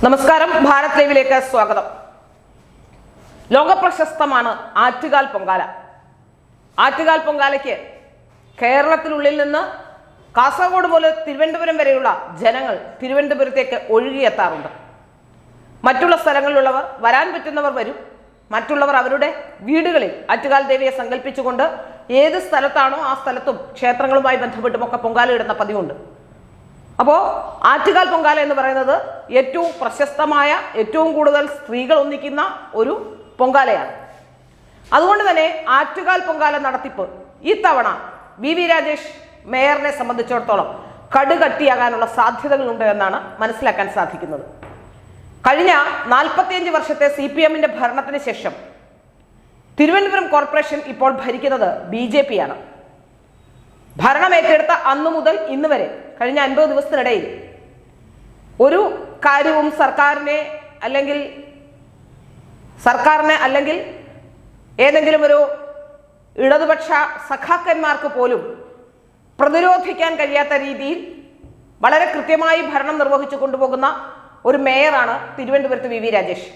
നമസ്കാരം, ഭാരത് ലൈവിലേക്ക് സ്വാഗതം. ലോകപ്രശസ്തമാണ് ആറ്റുകാൽ പൊങ്കാല. ആറ്റുകാൽ പൊങ്കാലയ്ക്ക് കേരളത്തിനുള്ളിൽ നിന്ന് കാസർഗോഡ് മുതൽ തിരുവനന്തപുരം വരെയുള്ള ജനങ്ങൾ തിരുവനന്തപുരത്തേക്ക് ഒഴുകിയെത്താറുണ്ട്. മറ്റുള്ള സ്ഥലങ്ങളിലുള്ളവർ, വരാൻ പറ്റുന്നവർ വരും. മറ്റുള്ളവർ അവരുടെ വീടുകളിൽ ആറ്റുകാൽ ദേവിയെ സങ്കല്പിച്ചുകൊണ്ട് ഏത് സ്ഥലത്താണോ ആ സ്ഥലത്തും ക്ഷേത്രങ്ങളുമായി ബന്ധപ്പെട്ടുമൊക്കെ പൊങ്കാല ഇടുന്ന പതിവുണ്ട്. അപ്പോൾ ആറ്റുകാൽ പൊങ്കാല എന്ന് പറയുന്നത് ഏറ്റവും പ്രശസ്തമായ, ഏറ്റവും കൂടുതൽ സ്ത്രീകൾ ഒന്നിക്കുന്ന ഒരു പൊങ്കാലയാണ്. അതുകൊണ്ട് തന്നെ ആറ്റുകാൽ പൊങ്കാല നടത്തിപ്പ് ഈ തവണ വി രാജേഷ് മേയറിനെ സംബന്ധിച്ചിടത്തോളം കടുകട്ടിയാകാനുള്ള സാധ്യതകളുണ്ട് എന്നാണ് മനസ്സിലാക്കാൻ സാധിക്കുന്നത്. കഴിഞ്ഞ 45 വർഷത്തെ CPM-ന്റെ ഭരണത്തിന് ശേഷം തിരുവനന്തപുരം കോർപ്പറേഷൻ ഇപ്പോൾ ഭരിക്കുന്നത് BJP ആണ്. ഭരണം ഏറ്റെടുത്ത അന്നു മുതൽ ഇന്ന് വരെ കഴിഞ്ഞ 50 ദിവസത്തിനിടയിൽ ഒരു കാര്യവും സർക്കാരിനെ അല്ലെങ്കിൽ ഏതെങ്കിലും ഒരു ഇടതുപക്ഷ സഖാക്കന്മാർക്ക് പോലും പ്രതിരോധിക്കാൻ കഴിയാത്ത രീതിയിൽ വളരെ കൃത്യമായി ഭരണം നിർവഹിച്ചു കൊണ്ടുപോകുന്ന ഒരു മേയറാണ് തിരുവനന്തപുരത്ത് വി രാജേഷ്.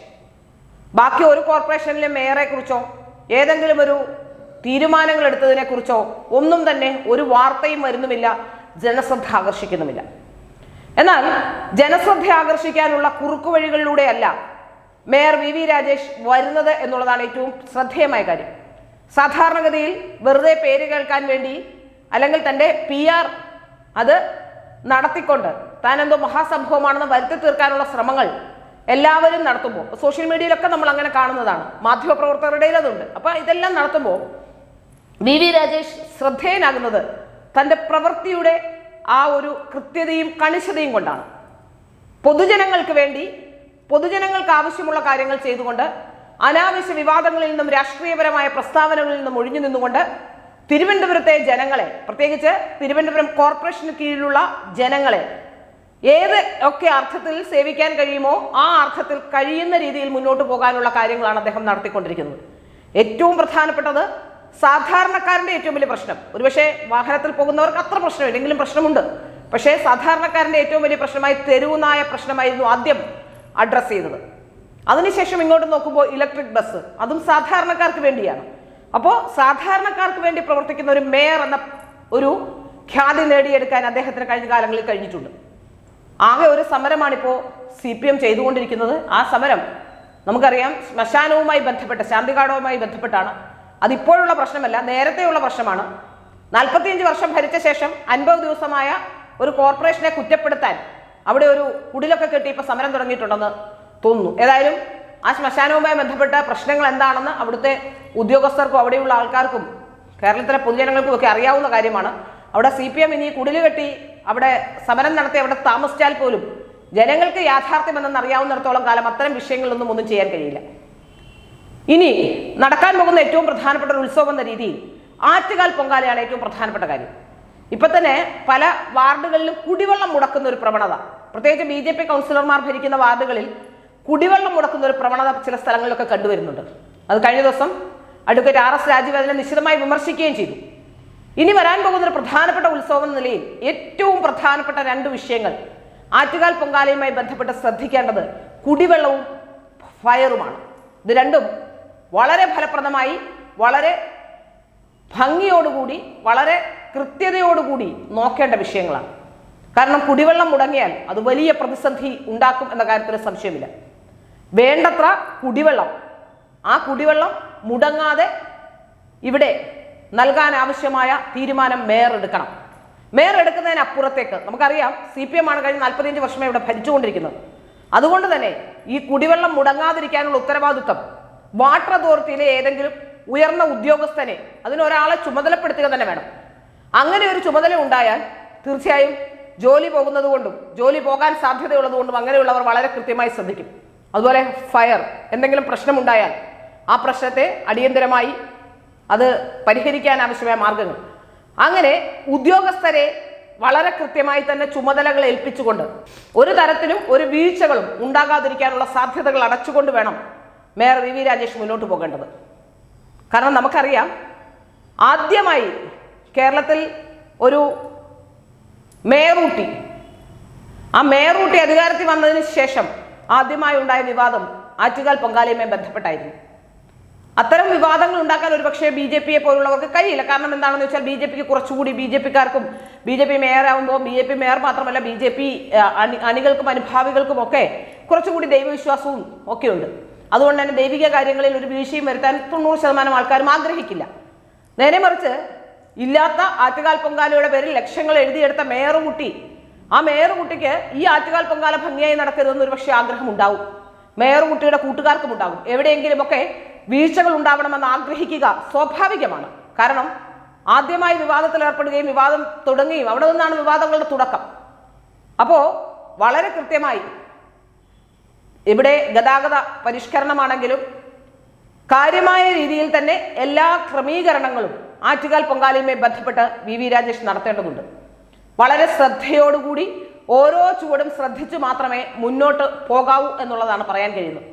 ബാക്കി ഒരു കോർപ്പറേഷനിലെ മേയറെ കുറിച്ചോ ഏതെങ്കിലും ഒരു തീരുമാനങ്ങൾ എടുത്തതിനെ കുറിച്ചോ ഒന്നും തന്നെ ഒരു വാർത്തയും വരുന്നുമില്ല, ജനശ്രദ്ധ ആകർഷിക്കുന്നുമില്ല. എന്നാൽ ജനശ്രദ്ധ ആകർഷിക്കാനുള്ള കുറുക്കുവഴികളിലൂടെയല്ല മേയർ വി രാജേഷ് വരുന്നത് എന്നുള്ളതാണ് ഏറ്റവും ശ്രദ്ധേയമായ കാര്യം. സാധാരണഗതിയിൽ വെറുതെ പേര് കേൾക്കാൻ വേണ്ടി അല്ലെങ്കിൽ തൻ്റെ PR അത് നടത്തിക്കൊണ്ട് താൻ എന്തോ മഹാസംഭവമാണെന്ന് വരുത്തി തീർക്കാനുള്ള ശ്രമങ്ങൾ എല്ലാവരും നടത്തുമ്പോൾ, സോഷ്യൽ മീഡിയയിലൊക്കെ നമ്മൾ അങ്ങനെ കാണുന്നതാണ്, മാധ്യമപ്രവർത്തകരുടെ അതുണ്ട്. അപ്പോൾ ഇതെല്ലാം നടത്തുമ്പോൾ വി രാജേഷ് ശ്രദ്ധേയനാകുന്നത് തൻ്റെ പ്രവൃത്തിയുടെ ആ ഒരു കൃത്യതയും കണിശതയും കൊണ്ടാണ്. പൊതുജനങ്ങൾക്ക് വേണ്ടി, പൊതുജനങ്ങൾക്ക് ആവശ്യമുള്ള കാര്യങ്ങൾ ചെയ്തുകൊണ്ട്, അനാവശ്യ വിവാദങ്ങളിൽ നിന്നും രാഷ്ട്രീയപരമായ പ്രസ്താവനകളിൽ നിന്നും ഒഴിഞ്ഞു നിന്നുകൊണ്ട് തിരുവനന്തപുരത്തെ ജനങ്ങളെ, പ്രത്യേകിച്ച് തിരുവനന്തപുരം കോർപ്പറേഷന് കീഴിലുള്ള ജനങ്ങളെ ഏത് ഒക്കെ അർത്ഥത്തിൽ സേവിക്കാൻ കഴിയുമോ ആ അർത്ഥത്തിൽ കഴിയുന്ന രീതിയിൽ മുന്നോട്ട് പോകാനുള്ള കാര്യങ്ങളാണ് അദ്ദേഹം നടത്തിക്കൊണ്ടിരിക്കുന്നത്. ഏറ്റവും പ്രധാനപ്പെട്ടത് സാധാരണക്കാരൻ്റെ ഏറ്റവും വലിയ പ്രശ്നം, ഒരുപക്ഷെ വാഹനത്തിൽ പോകുന്നവർക്ക് അത്ര പ്രശ്നമില്ലെങ്കിലും പ്രശ്നമുണ്ട്, പക്ഷേ സാധാരണക്കാരൻ്റെ ഏറ്റവും വലിയ പ്രശ്നമായി തെരുവുനായ പ്രശ്നമായിരുന്നു ആദ്യം അഡ്രസ്സ് ചെയ്തത്. അതിനുശേഷം ഇങ്ങോട്ട് നോക്കുമ്പോൾ ഇലക്ട്രിക് ബസ്, അതും സാധാരണക്കാർക്ക് വേണ്ടിയാണ്. അപ്പോൾ സാധാരണക്കാർക്ക് വേണ്ടി പ്രവർത്തിക്കുന്ന ഒരു മേയർ എന്ന ഒരു ഖ്യാതി നേടിയെടുക്കാൻ അദ്ദേഹത്തിന് കഴിഞ്ഞ കാലങ്ങളിൽ കഴിഞ്ഞിട്ടുണ്ട്. ആകെ ഒരു സമരമാണിപ്പോൾ CPM ചെയ്തുകൊണ്ടിരിക്കുന്നത്. ആ സമരം നമുക്കറിയാം ശ്മശാനവുമായി ബന്ധപ്പെട്ട്, ശാന്തികാഠവുമായി ബന്ധപ്പെട്ടാണ്. അതിപ്പോഴുള്ള പ്രശ്നമല്ല, നേരത്തെയുള്ള പ്രശ്നമാണ്. 45 വർഷം ഭരിച്ച ശേഷം 50 ദിവസമായ ഒരു കോർപ്പറേഷനെ കുറ്റപ്പെടുത്താൻ അവിടെ ഒരു കുടിലൊക്കെ കെട്ടി ഇപ്പോൾ സമരം തുടങ്ങിയിട്ടുണ്ടെന്ന് തോന്നുന്നു. ഏതായാലും ആ ശ്മശാനവുമായി ബന്ധപ്പെട്ട പ്രശ്നങ്ങൾ എന്താണെന്ന് അവിടുത്തെ ഉദ്യോഗസ്ഥർക്കും അവിടെയുള്ള ആൾക്കാർക്കും കേരളത്തിലെ പൊതുജനങ്ങൾക്കും ഒക്കെ അറിയാവുന്ന കാര്യമാണ്. അവിടെ CPM ഇനി കുടില് കെട്ടി അവിടെ സമരം നടത്തി അവിടെ താമസിച്ചാൽ പോലും ജനങ്ങൾക്ക് യാഥാർത്ഥ്യമെന്ന് അറിയാവുന്നിടത്തോളം കാലം അത്തരം വിഷയങ്ങളിലൊന്നും ഒന്നും ചെയ്യാൻ കഴിയില്ല. ഇനി നടക്കാൻ പോകുന്ന ഏറ്റവും പ്രധാനപ്പെട്ട ഒരു ഉത്സവം എന്ന രീതിയിൽ ആറ്റുകാൽ പൊങ്കാലയാണ് ഏറ്റവും പ്രധാനപ്പെട്ട കാര്യം. ഇപ്പൊ തന്നെ പല വാർഡുകളിലും കുടിവെള്ളം മുടക്കുന്ന ഒരു പ്രവണത, പ്രത്യേകിച്ച് BJP കൗൺസിലർമാർ ഭരിക്കുന്ന വാർഡുകളിൽ കുടിവെള്ളം മുടക്കുന്ന ഒരു പ്രവണത ചില സ്ഥലങ്ങളിലൊക്കെ കണ്ടുവരുന്നുണ്ട്. അത് കഴിഞ്ഞ ദിവസം അഡ്വക്കേറ്റ് RS രാജീവ് അതിനെ നിശിതമായി വിമർശിക്കുകയും ചെയ്തു. ഇനി വരാൻ പോകുന്ന ഒരു പ്രധാനപ്പെട്ട ഉത്സവം എന്ന നിലയിൽ ഏറ്റവും പ്രധാനപ്പെട്ട 2 വിഷയങ്ങൾ ആറ്റുകാൽ പൊങ്കാലയുമായി ബന്ധപ്പെട്ട് ശ്രദ്ധിക്കേണ്ടത് കുടിവെള്ളവും ഫയറുമാണ്. ഇത് രണ്ടും വളരെ ഫലപ്രദമായി, വളരെ ഭംഗിയോടുകൂടി, വളരെ കൃത്യതയോടുകൂടി നോക്കേണ്ട വിഷയങ്ങളാണ്. കാരണം കുടിവെള്ളം മുടങ്ങിയാൽ അത് വലിയ പ്രതിസന്ധി ഉണ്ടാക്കും എന്ന കാര്യത്തിൽ സംശയമില്ല. വേണ്ടത്ര കുടിവെള്ളം, ആ കുടിവെള്ളം മുടങ്ങാതെ ഇവിടെ നൽകാൻ ആവശ്യമായ തീരുമാനം മേയർ എടുക്കണം. മേയർ എടുക്കുന്നതിനപ്പുറത്തേക്ക് നമുക്കറിയാം CPM ആണ് കഴിഞ്ഞ 45 വർഷമായി ഇവിടെ ഭരിച്ചുകൊണ്ടിരിക്കുന്നത്. അതുകൊണ്ട് തന്നെ ഈ കുടിവെള്ളം മുടങ്ങാതിരിക്കാനുള്ള ഉത്തരവാദിത്വം വാട്ടർ അതോറിറ്റിയിലെ ഏതെങ്കിലും ഉയർന്ന ഉദ്യോഗസ്ഥനെ, അതിനൊരാളെ ചുമതലപ്പെടുത്തുക തന്നെ വേണം. അങ്ങനെ ഒരു ചുമതല ഉണ്ടായാൽ തീർച്ചയായും ജോലി പോകുന്നത് കൊണ്ടും ജോലി പോകാൻ സാധ്യതയുള്ളത് കൊണ്ടും അങ്ങനെയുള്ളവർ വളരെ കൃത്യമായി ശ്രദ്ധിക്കും. അതുപോലെ ഫയർ, എന്തെങ്കിലും പ്രശ്നമുണ്ടായാൽ ആ പ്രശ്നത്തെ അടിയന്തരമായി അത് പരിഹരിക്കാൻ ആവശ്യമായ മാർഗങ്ങൾ, അങ്ങനെ ഉദ്യോഗസ്ഥരെ വളരെ കൃത്യമായി തന്നെ ചുമതലകൾ ഏൽപ്പിച്ചുകൊണ്ട് ഒരു തരത്തിലും ഒരു വീഴ്ചകളും ഉണ്ടാകാതിരിക്കാനുള്ള സാധ്യതകൾ അടച്ചുകൊണ്ട് വേണം മേയർ വി രാജേഷ് മുന്നോട്ട് പോകേണ്ടത്. കാരണം നമുക്കറിയാം ആദ്യമായി കേരളത്തിൽ ഒരു മേയർ ഊട്ടി, ആ മേയർ ഊട്ടി അധികാരത്തിൽ വന്നതിന് ശേഷം ആദ്യമായി ഉണ്ടായ വിവാദം ആറ്റുകാൽ പൊങ്കാലയുമായി ബന്ധപ്പെട്ടായിരുന്നു. അത്തരം വിവാദങ്ങൾ ഉണ്ടാക്കാൻ ഒരുപക്ഷെ BJP പോലുള്ളവർക്ക് കഴിയില്ല. കാരണം എന്താണെന്ന് വെച്ചാൽ BJP കുറച്ചുകൂടി BJP-ക്കാർക്കും BJP മേയറാവുമ്പോൾ BJP മേയർ മാത്രമല്ല BJP അണികൾക്കും അനുഭാവികൾക്കും ഒക്കെ കുറച്ചുകൂടി ദൈവവിശ്വാസവും ഒക്കെ ഉണ്ട്. അതുകൊണ്ട് തന്നെ ദൈവിക കാര്യങ്ങളിൽ ഒരു വീഴ്ചയും വരുത്താൻ 90% ആൾക്കാരും ആഗ്രഹിക്കില്ല. നേരെ മറിച്ച് ഇല്ലാത്ത ആറ്റുകാൽ പൊങ്കാലയുടെ പേരിൽ ലക്ഷങ്ങൾ എഴുതിയെടുത്ത മേയറുകുട്ടി, ആ മേയറുകുട്ടിക്ക് ഈ ആറ്റുകാൽ പൊങ്കാല ഭംഗിയായി നടക്കരുതെന്ന് ഒരു പക്ഷേ ആഗ്രഹം ഉണ്ടാവും. മേയറുകുട്ടിയുടെ കൂട്ടുകാർക്കും ഉണ്ടാകും. എവിടെയെങ്കിലുമൊക്കെ വീഴ്ചകൾ ഉണ്ടാവണമെന്ന് ആഗ്രഹിക്കുക സ്വാഭാവികമാണ്. കാരണം ആദ്യമായി വിവാദത്തിൽ ഏർപ്പെടുകയും വിവാദം തുടങ്ങുകയും അവിടെ നിന്നാണ് വിവാദങ്ങളുടെ തുടക്കം. അപ്പോൾ വളരെ കൃത്യമായി ഇവിടെ ഗതാഗത പരിഷ്കരണമാണെങ്കിലും കാര്യമായ രീതിയിൽ തന്നെ എല്ലാ ക്രമീകരണങ്ങളും ആറ്റുകാൽ പൊങ്കാലയുമായി ബന്ധപ്പെട്ട് VV രാജേഷ് നടത്തേണ്ടതുണ്ട്. വളരെ ശ്രദ്ധയോടുകൂടി ഓരോ ചുവടും ശ്രദ്ധിച്ചു മാത്രമേ മുന്നോട്ട് പോകാവൂ എന്നുള്ളതാണ് പറയാൻ കഴിയുന്നത്.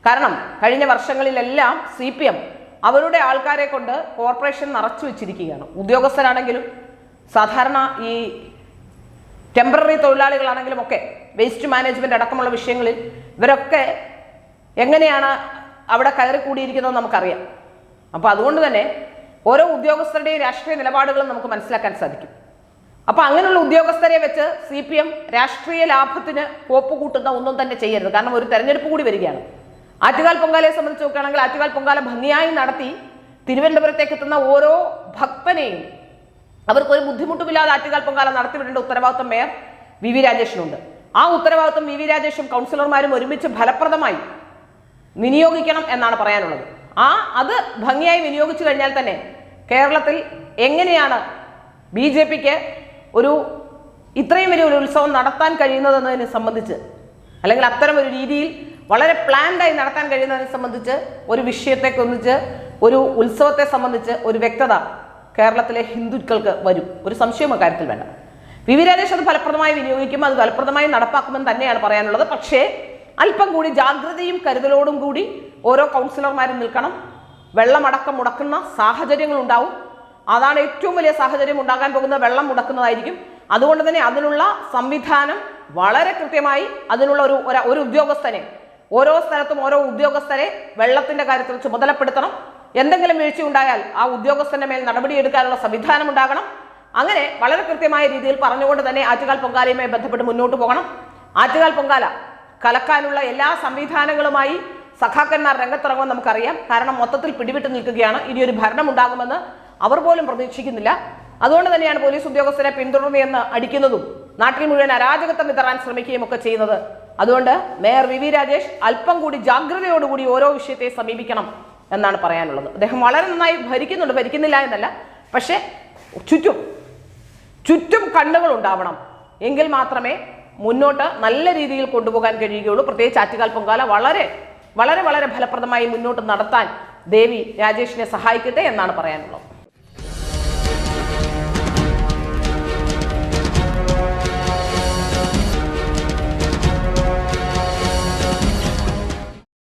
കാരണം കഴിഞ്ഞ വർഷങ്ങളിലെല്ലാം CPM അവരുടെ ആൾക്കാരെ കൊണ്ട് കോർപ്പറേഷൻ നിറച്ചു വെച്ചിരിക്കുകയാണ്. ഉദ്യോഗസ്ഥരാണെങ്കിലും സാധാരണ ഈ ടെമ്പററി തൊഴിലാളികളാണെങ്കിലും ഒക്കെ വേസ്റ്റ് മാനേജ്മെന്റ് അടക്കമുള്ള വിഷയങ്ങളിൽ ഇവരൊക്കെ എങ്ങനെയാണ് അവിടെ കയറി കൂടിയിരിക്കുന്നതെന്ന് നമുക്കറിയാം. അപ്പോൾ അതുകൊണ്ട് തന്നെ ഓരോ ഉദ്യോഗസ്ഥരുടെയും രാഷ്ട്രീയ നിലപാടുകളും നമുക്ക് മനസ്സിലാക്കാൻ സാധിക്കും. അപ്പോൾ അങ്ങനെയുള്ള ഉദ്യോഗസ്ഥരെ വെച്ച് CPM രാഷ്ട്രീയ ലാഭത്തിന് കോപ്പ് കൂട്ടുന്ന ഒന്നും തന്നെ ചെയ്യരുത്. കാരണം ഒരു തെരഞ്ഞെടുപ്പ് കൂടി വരികയാണ്. ആറ്റുകാൽ പൊങ്കാലയെ സംബന്ധിച്ച് നോക്കുകയാണെങ്കിൽ ആറ്റുകാൽ പൊങ്കാല ഭംഗിയായി നടത്തി തിരുവനന്തപുരത്തേക്ക് എത്തുന്ന ഓരോ ഭക്തനെയും അവർക്കൊരു ബുദ്ധിമുട്ടുമില്ലാതെ ആറ്റുകാൽ പൊങ്കാല നടത്തിവിടേണ്ട ഉത്തരവാദിത്വം മേയർ VV രാജേഷിനുണ്ട്. ആ ഉത്തരവാദിത്വം VV രാജേഷും കൗൺസിലർമാരും ഒരുമിച്ച് ഫലപ്രദമായി വിനിയോഗിക്കണം എന്നാണ് പറയാനുള്ളത്. അത് ഭംഗിയായി വിനിയോഗിച്ചു കഴിഞ്ഞാൽ തന്നെ കേരളത്തിൽ എങ്ങനെയാണ് BJP-ക്ക് ഇത്രയും വലിയ ഒരു ഉത്സവം നടത്താൻ കഴിയുന്നതെന്നതിനെ സംബന്ധിച്ച്, അല്ലെങ്കിൽ അത്തരം ഒരു രീതിയിൽ വളരെ പ്ലാൻഡായി നടത്താൻ കഴിയുന്നതിനെ സംബന്ധിച്ച്, ഒരു വിഷയത്തെ കുറിച്ച്, ഒരു ഉത്സവത്തെ സംബന്ധിച്ച് ഒരു വ്യക്തത കേരളത്തിലെ ഹിന്ദുക്കൾക്ക് വരും. ഒരു സംശയം അക്കാര്യത്തിൽ വേണ്ട. VV രാജേഷ് അത് ഫലപ്രദമായി വിനിയോഗിക്കും, അത് ഫലപ്രദമായി നടപ്പാക്കുമെന്ന് തന്നെയാണ് പറയാനുള്ളത്. പക്ഷേ അല്പം കൂടി ജാഗ്രതയും കരുതലോടും കൂടി ഓരോ കൗൺസിലർമാരും നിൽക്കണം. വെള്ളമടക്കം മുടക്കുന്ന സാഹചര്യങ്ങൾ ഉണ്ടാവും. അതാണ് ഏറ്റവും വലിയ സാഹചര്യം ഉണ്ടാകാൻ പോകുന്നത്. വെള്ളം മുടക്കുന്നതായിരിക്കും. അതുകൊണ്ട് തന്നെ അതിനുള്ള സംവിധാനം വളരെ കൃത്യമായി, അതിനുള്ള ഒരു ഉദ്യോഗസ്ഥനെ, ഓരോ സ്ഥലത്തും ഓരോ ഉദ്യോഗസ്ഥരെ വെള്ളത്തിന്റെ കാര്യത്തിൽ ചുമതലപ്പെടുത്തണം. എന്തെങ്കിലും വീഴ്ചയുണ്ടായാൽ ആ ഉദ്യോഗസ്ഥന്റെ മേൽ നടപടിയെടുക്കാനുള്ള സംവിധാനം ഉണ്ടാകണം. അങ്ങനെ വളരെ കൃത്യമായ രീതിയിൽ പറഞ്ഞുകൊണ്ട് തന്നെ ആറ്റുകാൽ പൊങ്കാലയുമായി ബന്ധപ്പെട്ട് മുന്നോട്ട് പോകണം. ആറ്റുകാൽ പൊങ്കാല കലക്കാനുള്ള എല്ലാ സംവിധാനങ്ങളുമായി സഖാക്കന്മാർ രംഗത്തിറങ്ങുമെന്ന് നമുക്കറിയാം. കാരണം മൊത്തത്തിൽ പിടിവിട്ട് നിൽക്കുകയാണ്. ഇനിയൊരു ഭരണം ഉണ്ടാകുമെന്ന് അവർ പോലും പ്രതീക്ഷിക്കുന്നില്ല. അതുകൊണ്ട് തന്നെയാണ് പോലീസ് ഉദ്യോഗസ്ഥരെ പിന്തുടർന്ന് എന്ന് അടിക്കുന്നതും നാട്ടിൽ മുഴുവൻ അരാജകത്വം വിതറാൻ ശ്രമിക്കുകയും ഒക്കെ ചെയ്യുന്നത്. അതുകൊണ്ട് മേയർ VV രാജേഷ് അല്പം കൂടി ജാഗ്രതയോടുകൂടി ഓരോ വിഷയത്തെ സമീപിക്കണം എന്നാണ് പറയാനുള്ളത്. അദ്ദേഹം വളരെ നന്നായി ഭരിക്കുന്നുണ്ട്, ഭരിക്കുന്നില്ല എന്നല്ല. പക്ഷേ ചുറ്റും കണ്ണുകൾ ഉണ്ടാവണം. എങ്കിൽ മാത്രമേ മുന്നോട്ട് നല്ല രീതിയിൽ കൊണ്ടുപോകാൻ കഴിയുകയുള്ളൂ. പ്രത്യേകിച്ച് ആറ്റുകാൽ പൊങ്കാല വളരെ വളരെ വളരെ ഫലപ്രദമായി മുന്നോട്ട് നടത്താൻ ദേവി രാജേഷിനെ സഹായിക്കട്ടെ എന്നാണ് പറയാനുള്ളത്.